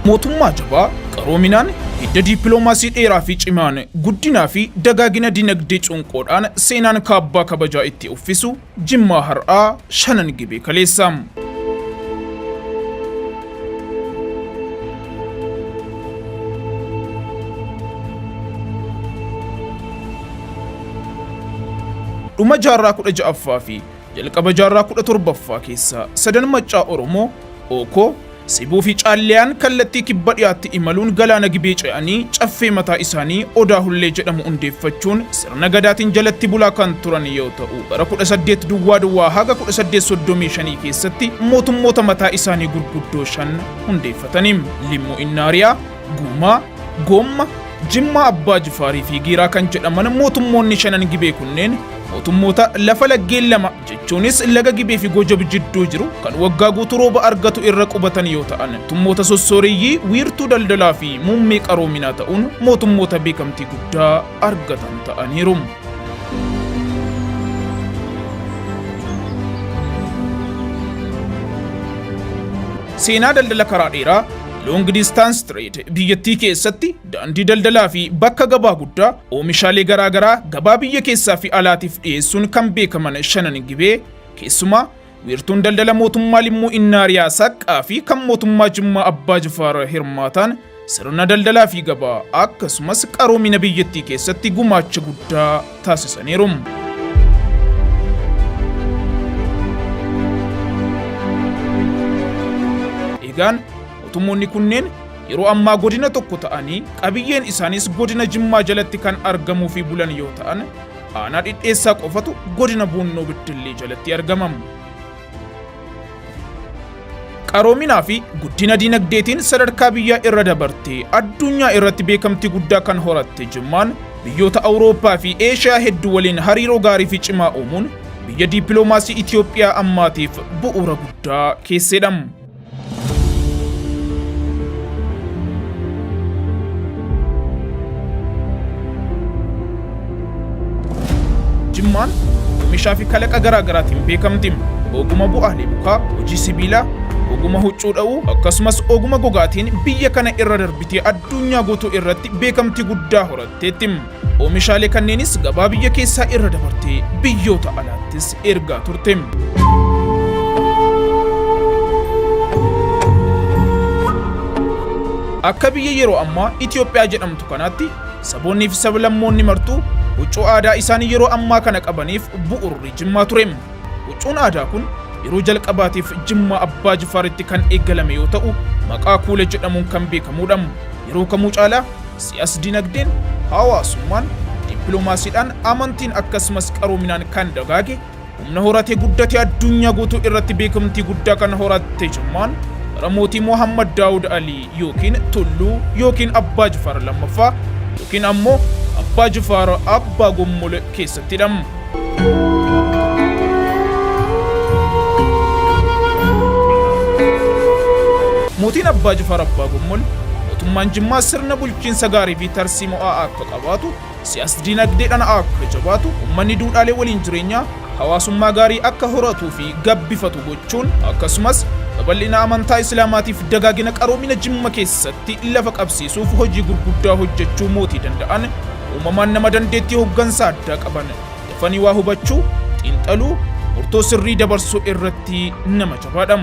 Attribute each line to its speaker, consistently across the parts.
Speaker 1: mootummaa jabaa qaroominaan hidda dippiloomaasii dheeraa fi cimaan guddinaa fi dagaagina dinagdee cunqoodhaan seenaan kaabbaa kabajaa itti uffisu Jimmaa har'aa shanan gibee kaleessa. dhuma jaarraa 16ffaa fi jalqaba jaarraa 17ffaa keessa sadan maccaa Oromoo Ookoo Sibuu fi Caalliyaan kallattii kibba dhiyaatti imaluun galaana gibee ce'anii caffee mataa isaanii Odaa Hullee jedhamu hundeeffachuun sirna gadaatiin jalatti bulaa kan turan yoo ta'u bara 18 duwwaa haga 1835 keessatti mootummoota mataa isaanii gurguddoo 5 hundeeffataniin Limuu Innaariyaa, Guumaa, Goomma, Jimmaa Abbaa Jifaarii fi Giiraa kan jedhaman mootummoonni 5 gibee kunneen mootummoota lafa laggeen lama jechuunis laga gibee fi Goojab jidduu jiru kan waggaa guutuu rooba argatu irra qubatan yoo ta'an mootummoota sossooreyyii wiirtuu daldalaa fi muummee qaroominaa ta'uun mootummoota beekamtii guddaa argatan ta'aniiru. Seenaa daldala karaa dheeraa Long distance trade biyyattii keessatti daandii daldalaa fi bakka gabaa guddaa oomishaalee garaagaraa gabaa biyya keessaa fi alaatiif dhiyeessuun kan beekaman shanan gibee keessumaa wiirtuun daldala mootummaa Limuu Innaariyaa Saqqaa fi kan mootummaa Jimmaa Abbaa Jifaar hirmaataan sirna daldalaa fi gabaa akkasumas qaroomina biyyattii keessatti gumaacha guddaa taasisaniiru. Egaan mootummoonni kunneen yeroo ammaa godina tokko ta'anii qabiyyeen isaanis godina Jimmaa jalatti kan argamuu fi bulan yoo ta'an aanaa dhidheessaa qofatu godina Buunnoo Biddillee jalatti argamam. Qaroominaa fi guddina dinagdeetiin sadarkaa biyyaa irra dabartee addunyaa irratti beekamtii guddaa kan horatte Jimmaan biyyoota Awurooppaa fi Eeshiyaa hedduu waliin hariiroo gaarii fi cimaa uumuun biyya dippiloomaasii Itoophiyaa ammaatiif bu'uura guddaa keessedha. Jimmaan oomishaa fi kalaqa garaagaraatiin beekamti. Ogummaa bu'aalee mukaa, hojii sibiilaa, ogummaa huccuu dha'uu akkasumas ogummaa gogaatiin biyya kana irra darbitee addunyaa guutuu irratti beekamtii guddaa horatteetti. Oomishaalee kanneenis gabaa biyya keessaa irra dabartee biyyoota alaattis ergaa turte. Akka biyya yeroo ammaa Itoophiyaa jedhamtu kanaatti saboonni fi sablammoonni martuu huccuu aadaa isaanii yeroo ammaa kana qabaniif bu'uurri Jimmaa ture. Huccuun aadaa kun yeroo jalqabaatiif Jimmaa Abbaa Jifaaritti kan eegalame yoo ta'u maqaa Kuula jedhamuun kan beekamudha. Yeroo kamuu caalaa siyaas dinagdeen, hawaasummaan, dippiloomaasiidhaan, amantiin akkasumas qaroominaan kan dagaage humna horatee guddatee addunyaa guutuu irratti beekamtii guddaa kan horatte Jimmaan bara mootii Mohammad Daawud Alii yookiin Tulluu yookiin Abbaa Jifaar lammaffaa yookiin ammoo Abbaa Jifaar Abbaa Gommol keessattidha. Mootiin Abbaa Jifaar Abbaa Gommol mootummaan Jimmaa sirna bulchiinsa gaarii fi tarsiimoo akka qabaatu, siyaas dinagdeedhaan akka jabaatu, uummanni duudhaalee waliin jireenyaa hawaasummaa gaarii akka horatuu fi gabbifatu gochuun akkasumas babal'ina amantaa Islaamaatiif dagaagina qaroomina Jimma keessatti lafa qabsiisuuf hojii gurguddaa hojjechuu mootii danda'an uumamaan nama dandeettii hooggansaa addaa qaban dafanii waa hubachuu, xiinxaluu, murtoo sirrii dabarsuu irratti nama jabaadha.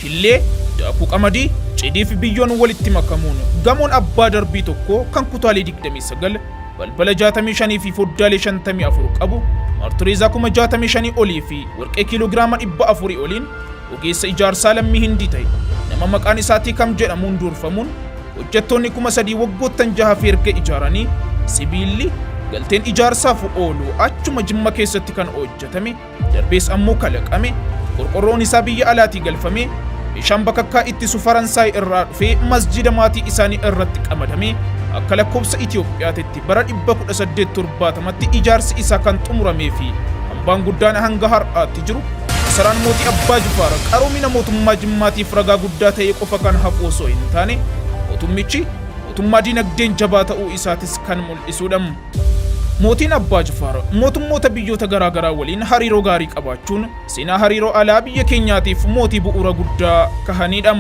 Speaker 1: Killee, daakuu qamadii, cidii fi biyyoon walitti makamuun gamoon abbaa darbii tokko kan kutaalee 29 balbala 65 fi foddaalee 54 qabu martireezaa 65,000 olii fi warqee kiiloogiraama 400 oliin ogeessa ijaarsaa lammii Hindii ta'e nama maqaan isaatii kam jedhamuun durfamuun hojjettoonni 3,000 waggoottan 6 fi erga ijaaranii sibiilli galteen ijaarsaaf oolu achuma Jimma keessatti kan hojjetame darbees ammoo kalaqame qorqorroon isaa biyya alaatii galfame meeshaan bakakkaa ittisu Faransaay irraa dhufee masjida maatii isaanii irratti qamadame akka lakkoofsa Itoophiyaatti bara 1870tti ijaarsi isaa kan xumuramee fi hambaan guddaan hanga har'aatti jiru saraan mootii Abbaa Jifaar qaroomina mootummaa Jimmaatiif ragaa guddaa ta'e qofa kan hafu osoo hin taane mootummichi mootummaa dinagdeen jabaa ta'uu isaatis kan mul'isudha. Mootiin Abbaa Jifaar mootummoota biyyoota garaagaraa waliin hariiroo gaarii qabaachuun seenaa hariiroo alaa biyya keenyaatiif mootii bu'uura guddaa kahanidha.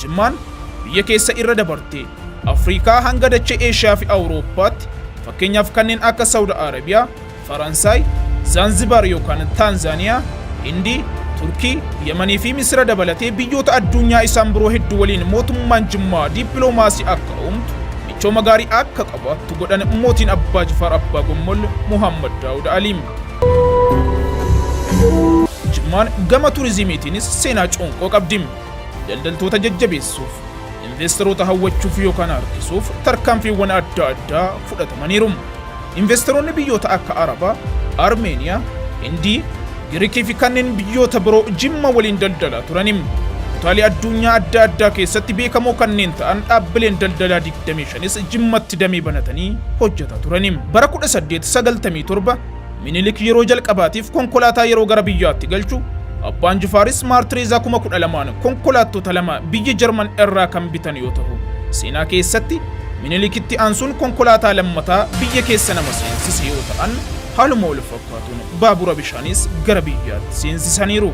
Speaker 1: Jimmaan biyya keessa irra dabarte Afrikaa hanga dachee Eeshiyaa fi Awurooppaatti fakkeenyaaf kanneen akka Saudi Arabiyaa, Faransaay, Zanzibar yookaan Taanzaaniyaa, Hindii, Turkii, Yemanii fi Misira dabalatee biyyoota addunyaa isaan biroo hedduu waliin mootummaan Jimmaa dippiloomaasii akka uumtu michooma gaarii akka qabaattu godhan mootiin Abbaa Jifaar Abbaa Gommol Muhammad Daawud Aliim. Jimmaan gama turizimiitiinis seenaa coonqoo qabdi. Daldaltoota jajjabeessuuf, investoroota hawwachuuf yookaan harkisuuf tarkaanfiiwwan adda addaa fudhatamaniiru. Investoroonni biyyoota akka Arabaa, Armeeniyaa, Hindii, Giriikii fi kanneen biyyoota biroo Jimma waliin daldalaa turani. Kutaalee addunyaa adda addaa keessatti beekamoo kanneen ta'an dhaabbileen daldalaa 25 Jimmatti damee banatanii hojjetaa turani. Bara 1897 Minilik yeroo jalqabaatiif konkolaataa yeroo gara biyyaatti galchu Abbaan Jifaaris Maartireezaa 12,000 konkolaattota 2 biyya Jarman irraa kan bitan yoo ta'u, seenaa keessatti Minilikitti aansuun konkolaataa lammataa biyya keessa nama seensise yoo ta'an, haaluma wal fakkaatuun baabura bishaanis gara biyyaatti seensisaniiru.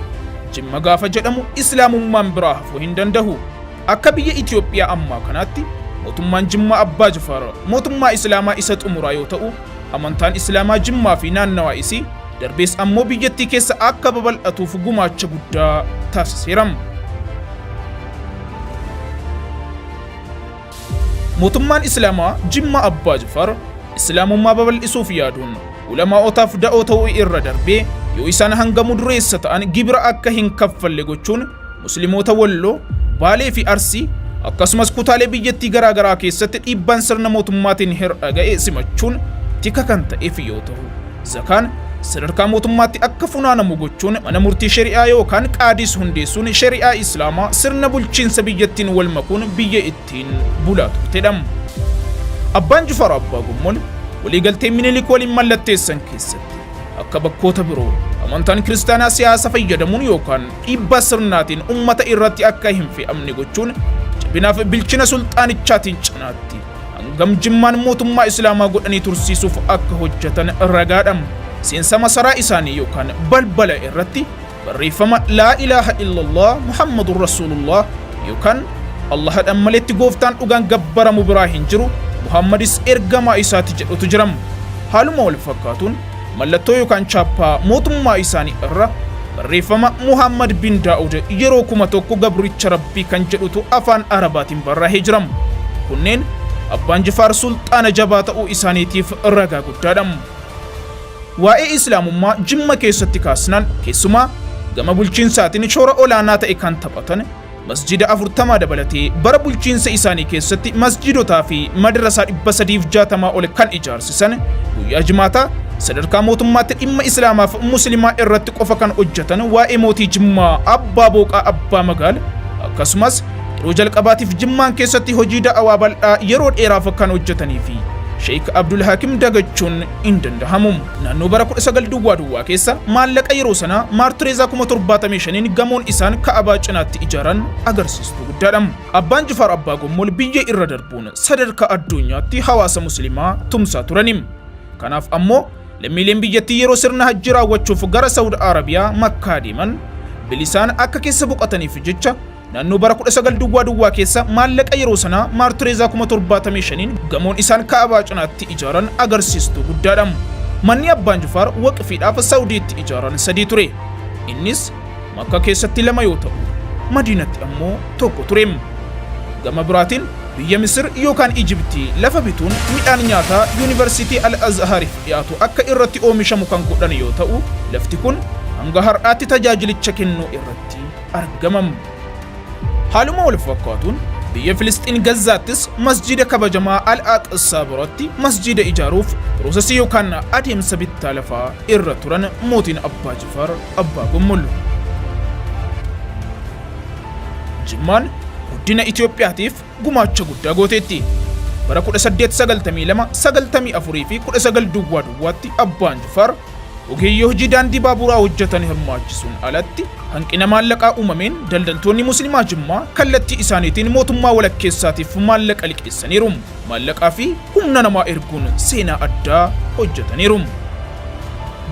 Speaker 1: Jimma gaafa jedhamu Islaamummaan biraa hafuu hin danda'u. Akka biyya Itoophiyaa ammaa kanaatti mootummaan Jimmaa Abbaa Jifaar mootummaa Islaamaa isa xumuraa yoo ta'u, amantaan Islaamaa Jimmaa fi naannawaa isii darbees ammoo biyyattii keessa akka babal'atuuf gumaacha guddaa taasiseera. Mootummaan Islaamaa Jimmaa Abbaa Jifaar Islaamummaa babal'isuuf yaaduun ulama'ootaaf da'oo ta'uu irra darbee yoo isaan hanga mudureessa ta'an gibira akka hin kaffalle gochuun musliimoota Walloo, Baalee fi Arsii akkasumas kutaalee biyyattii garaagaraa keessatti dhiibbaan sirna mootummaatiin hir'a ga'e simachuun tika kan ta'eef yoo ta'u, zakaan sadarkaa mootummaatti akka funaanamu gochuun mana murtii shari'aa yookaan qaadis hundeessuun shari'aa Islaamaa sirna bulchiinsa biyyattiin wal makuun biyya ittiin bulaa turtedha. Abbaan Jifaar Abbaa Gommol waliigaltee Minilik waliin mallatteessan keessatti akka bakkoota biroo amantaan kiristaanaa siyaasa fayyadamuun yookaan dhiibbaa sirnaatiin ummata irratti akka hin fe'amne gochuun jabinaaf bilchina sulxaanichaatiin cinaatti hangam Jimmaan mootummaa Islaamaa godhanii tursiisuuf akka hojjetan ragaadha. Seensa masaraa isaanii yookaan balbala irratti barreeffama laa ilaaha illallah Muhammadur Rasulullah yookaan Allahadhaan maletti gooftaan dhugaan gabbaramu biraa hin jiru Muhammadis ergamaa isaati jedhutu jira. Haaluma wal fakkaatuun mallattoo yookaan chaappaa mootummaa isaanii irra barreeffama Muhammad bin Daawud yeroo 1000 gabricha Rabbii kan jedhutu afaan Arabaatiin barraa'ee jira. Kunneen Abbaan Jifaar sulxaana jabaa ta'uu isaaniitiif ragaa guddaadha. Waa'ee Islaamummaa Jimma keessatti kaasnan keessumaa gama bulchiinsaatiin shoora olaanaa ta'e kan taphatan masjida 40 dabalatee bara bulchiinsa isaanii keessatti masjidotaa fi madrasaa 360 ol kan ijaarsisan guyyaa Jimaataa sadarkaa mootummaatti dhimma Islaamaaf Muslimaa irratti qofa kan hojjetan waa'ee mootii Jimmaa Abbaa Booqaa Abbaa Magaal akkasumas yeroo jalqabaatiif Jimmaan keessatti hojii da'awaa bal'aa yeroo dheeraaf kan hojjetanii fi Sheikh Abdul Hakim dagachuun hin danda'amu. Naannoo bara 19 keessa maallaqa yeroo sana Maartireezaa 75,000 gamoon isaan Ka'abaa cinaatti ijaaran agarsiistuu guddaadha. Abbaan Jifaar Abbaa Gommol biyya irra darbuun sadarkaa addunyaatti hawaasa musliimaa tumsaa turani. Kanaaf ammoo lammiileen biyyattii yeroo sirna hajjii raawwachuuf gara Saudi Arabiyaa Makkaa deeman bilisaan akka keessa boqotaniif jecha naannoo bara 19 keessa maallaqa yeroo sana Maartireezaa 75,000 gamoon isaan Ka'abaa cinaatti ijaaran agarsiistuu guddaadha. Manni Abbaan Jifaar waqfiidhaaf Saudiitti ijaaran 3 ture. Innis Makka keessatti 2 yoo ta'u, Madiinatti ammoo 1 ture. Gama biraatiin biyya Misir yookaan Ijibtii lafa bituun midhaan nyaataa Yuunivarsiitii Al-Azhariif dhiyaatu akka irratti oomishamu kan godhan yoo ta'u, lafti kun hanga har'aatti tajaajilicha kennuu irratti argamam. Haaluma wal fakkaatuun biyya Filisxiin Gazaattis masjida kabajamaa Al-Aqsaa biratti masjida ijaaruuf piroosesii yookaan adeemsa bittaa lafaa irra turan mootiin Abbaa Jifaar Abbaa Gommol. Jimmaan guddina Itoophiyaatiif gumaacha guddaa gooteetti. Bara 1892, 94 fi 19 Abbaan Jifaar ogeeyyii hojii daandii baaburaa hojjetan hirmaachisuun alatti hanqina maallaqaa uumameen daldaltoonni musliimaa Jimmaa kallattii isaaniitiin mootummaa walakkeessaatiif maallaqa liqeessaniiru. Maallaqaa fi humna namaa erguun seenaa addaa hojjetaniiru.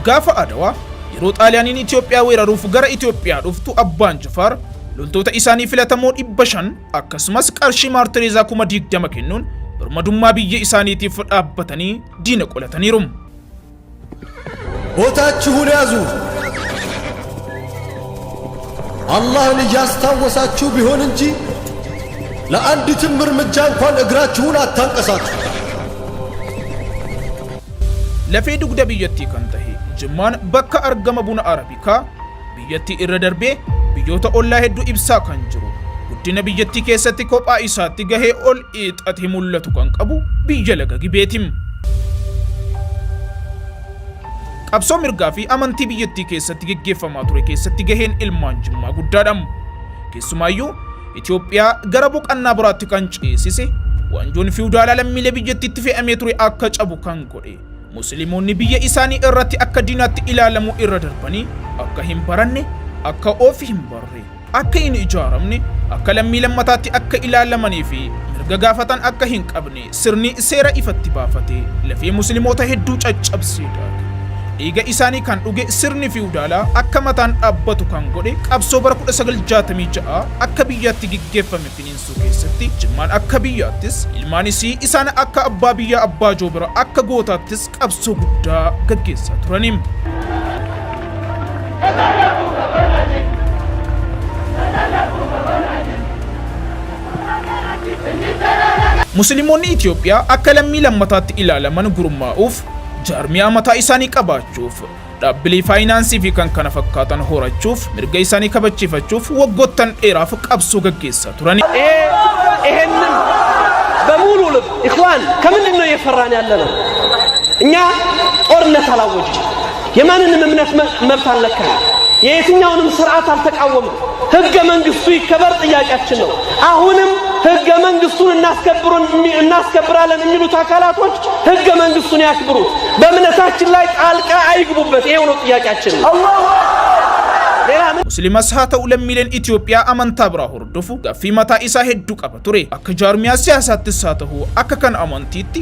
Speaker 1: Gaafa Adawaa yeroo Xaaliyaaniin Itoophiyaa weeraruuf gara Itoophiyaa dhuftu Abbaan Jifaar loltoota isaanii filatamoo 500 akkasumas qarshii maartireezaa 20,000 kennuun birmadummaa biyya isaaniitiif dhaabbatanii diina qolataniiru.
Speaker 2: ቦታችሁን ያዙ አላህን እያስታወሳችሁ ቢሆን እንጂ ለአንዲትም እርምጃ እንኳን እግራችሁን አታንቀሳቅሱ
Speaker 1: lafee dugda biyyattii kan tahe Jimmaan bakka argama buna Arabikaa biyyattii irra darbee biyyoota ollaa hedduu ibsaa kan jiru guddina biyyattii keessatti kophaa isaatti gahee ol ixatee mul'atu kan qabu biyya laga Gibeetim. Qabsoo mirgaa fi amantii biyyattii keessatti geggeeffamaa ture keessatti gaheen ilmaan Jimmaa guddaadha. Keessumaayyuu Itoophiyaa gara boqannaa biraatti kan ceesise waanjoon fiwudaalaa lammiilee biyyattiitti fe'amee ture akka cabu kan godhe. Musliimoonni biyya isaanii irratti akka diinaatti ilaalamu irra darbanii akka hin baranne, akka ofii hin barre, akka hin ijaaramne, akka lammii lammataatti akka ilaalamanii fi mirga gaafatan akka hin qabne sirni seera ifatti baafate lafee musliimoota hedduu caccabsee daake. Dhiiga isaanii kan dhuge sirni fiwudaalaa akka mataan dhaabbatu kan godhe qabsoo bara 1966 akka biyyaatti geggeeffame finiinsuu keessatti Jimmaan akka biyyaattis ilmaan isii isaan akka abbaa biyyaa Abbaa Joobira akka gootaattis qabsoo guddaa gaggeessaa turaniim. Musliimoonni Itoophiyaa akka lammii lammataatti ilaalaman gurmaa'uuf jaarmiyaa mataa isaanii qabaachuuf dhaabbilee faayinaansii fi kan kana fakkaatan horachuuf mirga isaanii kabachiifachuuf waggoottan dheeraaf qabsoo gaggeessaa turan.
Speaker 3: ይሄንን በሙሉ ልብ ኢኽዋን ከምንድን ነው እየፈራን ያለነው? እኛ ጦርነት አላወጅም፣ የማንንም እምነት መብት አልነካንም፣ የየትኛውንም ስርዓት አልተቃወምንም። ህገ መንግስቱ ይከበር ጥያቄያችን ነው። አሁንም ህገ መንግስቱን እናስከብራለን የሚሉት አካላቶች ህገ መንግስቱን ያክብሩት፣ በእምነታችን ላይ ጣልቃ አይግቡበት። ይሄው ነው ጥያቄያችን።
Speaker 1: Musliimas haa ta'u lammiileen Itoophiyaa amantaa biraa hordofu gaaffii mataa isaa hedduu qaba ture. Akka jaarmiyaa siyaasaattis haa ta'u akka kan amantiitti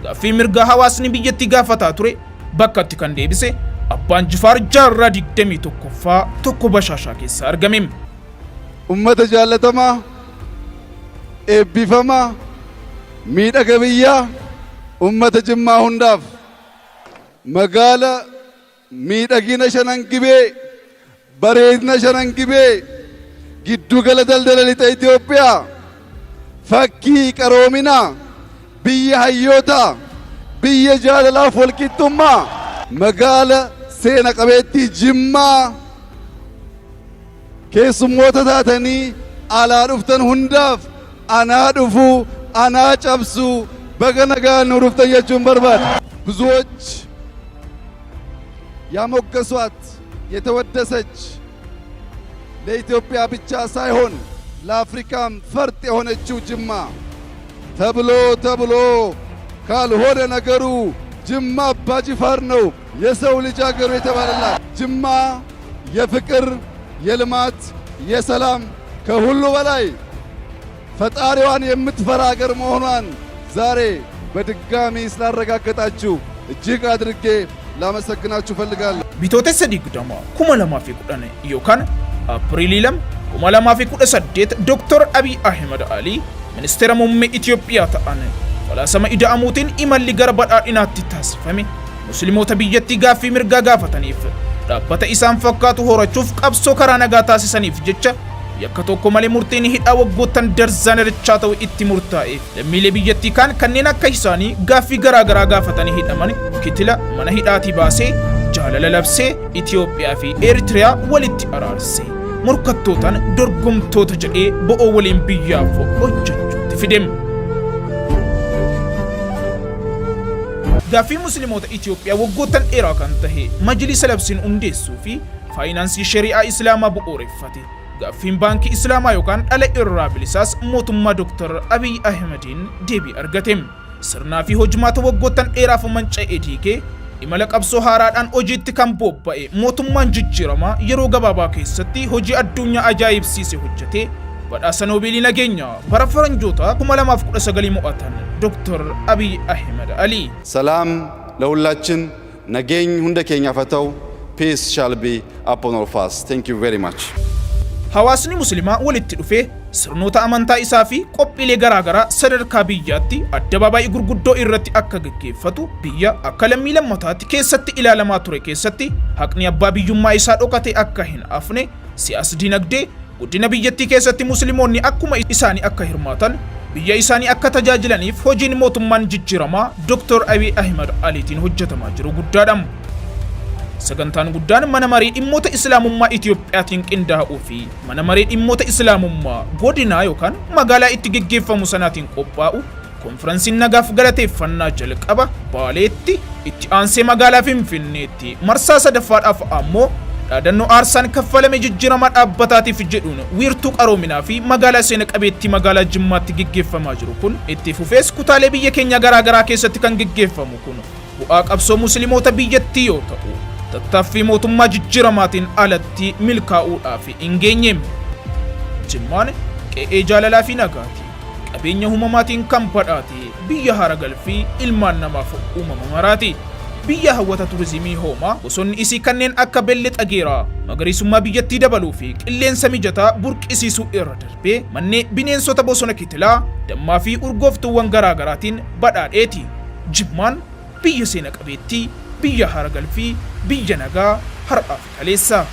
Speaker 1: gaaffii mirgaa hawaasni biyyattii gaafataa ture bakkatti kan deebise Abbaan Jifaar jaarraa 21ffaa tokko bashaashaa keessa argame.
Speaker 4: Ummata jaallatamaa eebbifamaa miidhaga biyyaa ummata Jimmaa hundaaf magaala miidhagina Shanan Gibee bareedina Shanan Gibee giddu gala daldala lixa Itoophiyaa fakkii qaroominaa biyya hayyootaa biyya jaalalaaf walqixxummaa magaala seena qabeettii Jimmaa keessummoota taatanii alaa dhuftan hundaaf anaa dhufuu anaa cabsuu baga nagaan nu dhuftan jechuun barbaada. ብዙዎች ያሞገሷት የተወደሰች ለኢትዮጵያ ብቻ ሳይሆን ለአፍሪካም ፈርጥ የሆነችው ጅማ ተብሎ ካልሆነ ነገሩ ጅማ አባ ጅፋር ነው የሰው ልጅ አገሩ የተባለላት ጅማ የፍቅር የልማት የሰላም ከሁሉ በላይ ፈጣሪዋን የምትፈራ አገር መሆኗን ዛሬ በድጋሚ ስላረጋገጣችሁ እጅግ አድርጌ ላመሰግናችሁ ፈልጋለሁ።
Speaker 1: Bitootessa 2010 yookaan Apriilii 2018 Dr. Abiy Ahmed Ali ministeera muummee Itoophiyaa ta'an falaasama ida'amuutiin imalli gara badhaadhinaatti taasifame musliimoota biyyattii gaaffii mirgaa gaafataniif dhaabbata isaan fakkaatu horachuuf qabsoo karaa nagaa taasisaniif jecha yakka tokko malee murtiin hidhaa waggoottan darzaan irraa ta'u itti murtaa'e lammiilee biyyattii kanneen akka isaanii gaaffii garaa gaafatanii hidhaman kitila mana hidhaatii baasee jaalala labsee Itoophiyaa fi Eritiriyaa walitti araarse morkattootaan dorgomtoota jedhee bo'oo waliin biyyaaf hojjechuutti fidem. Gaaffii musliimoota Itoophiyaa waggoottan dheeraa kan tahe majlisa labsiin hundeessuu fi faayinaansii shari'aa islaamaa bu'uureffate gaaffiin baankii islaamaa yookaan dhala irraa bilisaas mootummaa Dr. Abiy Ahmediin deebii argate. Sirnaa fi hojmaata waggoottan dheeraaf manca'ee diigee imala qabsoo haaraadhaan hojiitti kan bobba'e mootummaan jijjiiramaa yeroo gabaabaa keessatti hojii addunyaa ajaa'ibsiise hojjetee badhaasa noobeelii nageenya bara faranjoota 2019 mo'atan Dr. Abiy Ahmed Ali.
Speaker 4: ሰላም ለሁላችን ነገኝ ሁንደ ኬኛ ፈተው peace shall be upon all of us. Thank you very much.
Speaker 1: Hawaasni muslimaa walitti dhufee sirnoota amantaa isaa fi qophiilee garaagaraa sadarkaa biyyaatti addabaabaayii gurguddoo irratti akka gaggeeffatu biyya akka lammii lammataatti keessatti ilaalamaa ture keessatti haqni abbaa biyyummaa isaa dhokate akka hin afne siyaasa dinagdee guddina biyyattii keessatti muslimoonni akkuma isaanii akka hirmaatan biyya isaanii akka tajaajilaniif hojiin mootummaan jijjiiramaa Dr. Abiy Ahmed Aliitiin hojjetamaa jiru guddaadha. Sagantaan guddaan mana marii dhimmoota islaamummaa Itiyoophiyaatiin qindaa'uu fi mana marii dhimmoota islaamummaa godinaa yookaan magaalaa itti gaggeeffamu sanaatiin qophaa'u konferensiin nagaaf galateeffannaa jalqaba Baaleetti itti aansee magaalaa Finfinneetti marsaa sadaffaadhaaf ammoo dhaadannoo aarsaan kaffalame jijjiirama dhaabbataatiif jedhuun wiirtuu qaroominaa fi magaalaa seena qabeettii magaalaa Jimmaatti gaggeeffamaa jiru kun itti fufees kutaalee biyya keenya garaagaraa keessatti kan gaggeeffamu kun bu'aa qabsoo musliimoota biyyattii yoo ta'u tattaaffii mootummaa jijjiiramaatiin alatti milkaa'uudhaaf hin geenyeem. Jimmaan qe'ee jaalalaa fi nagaati qabeenya uumamaatiin kan badhaate biyya haara galfii ilmaan namaaf uumama maraati. Biyya hawwata turizimii hoomaa bosonni isii kanneen akka Bellee Xageeraa magariisummaa biyyattii dabaluu fi qilleensa mijataa burqisiisuu irra darbee manneen bineensota bosona kitilaa dammaa fi urgooftuuwwan garaagaraatiin badhaadheeti. Jimmaan biyya seena qabeettii biyya haara galfii biyya nagaa har'aa fi kaleessa.